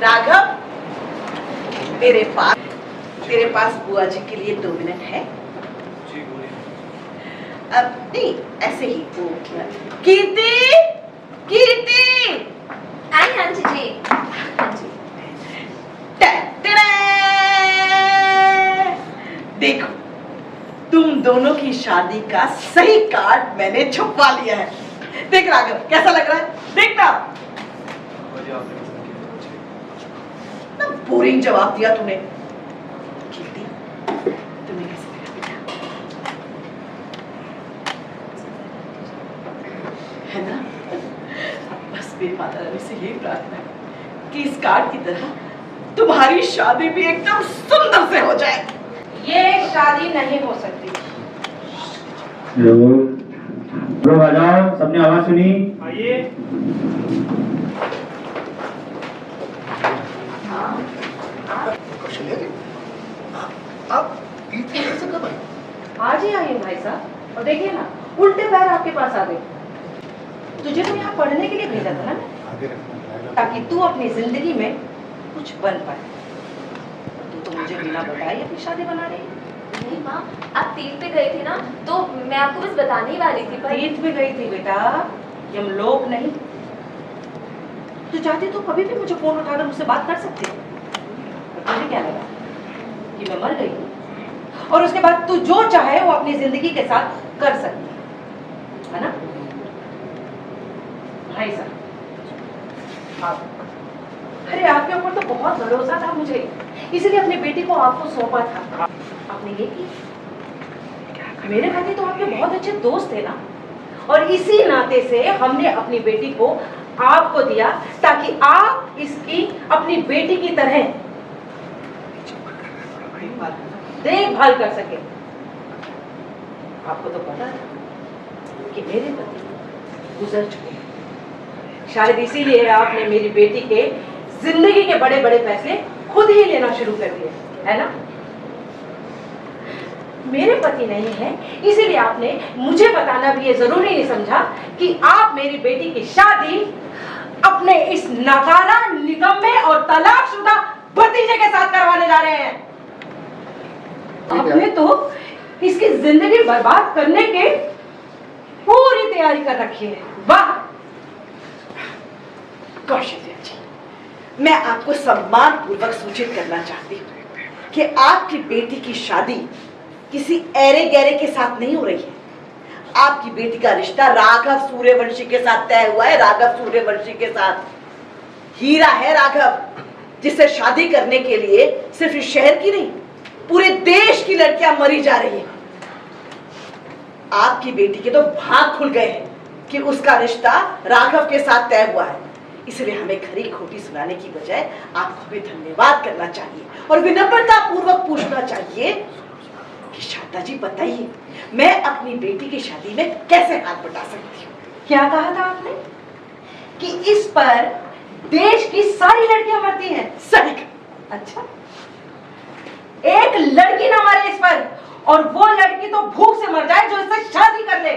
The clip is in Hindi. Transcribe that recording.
राघव, तेरे पास बुआ जी के लिए 2 मिनट है? जी बोलिए। अब नहीं, ऐसे ही वो कीर्ति, कीर्ति आई आंटी जी। देखो, तुम दोनों की शादी का सही कार्ड मैंने छुपवा लिया है। देख राघव, कैसा लग रहा है? देखना। ना बोरिंग जवाब दिया तूने। कीर्ति, तुम्हें कैसा लगा बेटा? है ना? बस मेरी माता रानी से यही प्रार्थना है कि इस कार्ड की तरह तुम्हारी शादी भी एकदम सुंदर से हो जाए। ये शादी नहीं हो सकती। हेलो आ जाओ, सबने आवाज सुनी? आइए। आप कैसे कब आए? आज ही आइए भाई साहब, और देखिए ना, उल्टे पैर आपके पास आ गए। तुझे तो यहाँ पढ़ने के लिए भेजा था ना, ताकि तू अपनी जिंदगी में कुछ बन पाए। तू तो मुझे बिना बताए अपनी शादी बना रही है। नहीं माँ, आप तीर्थ पे गई थी ना, तो मैं आपको बस बताने ही वाली थी। पर तीर्थ पे गई थी बेटा, यमलोक नहीं। तू चाहती तो कभी भी मुझे फोन उठाकर मुझसे बात कर सकती है। तुझे क्या लगा कि मैं मर गई हूँ? और उसके बाद तू जो चाहे वो अपनी जिंदगी के साथ कर सकती है ना? भाई साहब, आप, अरे आपके ऊपर तो बहुत भरोसा था मुझे, इसीलिए अपनी बेटी को आपको सौंपा था। आपने ये किया। मेरे पति तो आपके बहुत अच्छे दोस्त थे ना, और इसी नाते से हमने अपनी बेटी को आपको दिया, ताकि आप इसकी अपनी बेटी की तरह देखभाल कर सके। आपको तो पता था कि मेरे पति गुजर चुके हैं, शायद इसीलिए आपने मेरी बेटी के जिंदगी के बड़े बड़े फैसले खुद ही लेना शुरू कर दिए, है ना? मेरे पति नहीं है, इसीलिए आपने मुझे बताना भी ये जरूरी नहीं समझा कि आप मेरी बेटी की शादी अपने इस नाकारा, निकम्मे और तलाकशुदा भतीजे के साथ करवाने जा रहे हैं। आपने तो इसकी जिंदगी बर्बाद करने के पूरी तैयारी कर रखी है। वाह कौशल्या जी, मैं आपको सम्मान पूर्वक सूचित करना चाहती हूँ कि आपकी बेटी की शादी किसी ऐरे गहरे के साथ नहीं हो रही है। आपकी बेटी का रिश्ता राघव सूर्यवंशी के साथ तय हुआ है। राघव सूर्यवंशी के साथ हीरा है राघव, जिससे शादी करने के लिए सिर्फ इस शहर की नहीं, पूरे देश की लड़कियां मरी जा रही हैं। आपकी बेटी के तो भाग खुल गए हैं कि उसका रिश्ता राघव के साथ तय हुआ है। इसलिए हमें खरी खोटी सुनाने की बजाय आपको भी धन्यवाद करना चाहिए और विनम्रता पूर्वक पूछना चाहिए कि शारदा जी बताइए, मैं अपनी बेटी की शादी में कैसे हाथ बटा सकती हूँ? क्या कहा था आपने कि इस पर देश की सारी लड़कियां मरती हैं? सही। अच्छा, एक लड़की ना मरे इस पर, और वो लड़की तो भूख से मर जाए जो इससे शादी कर ले।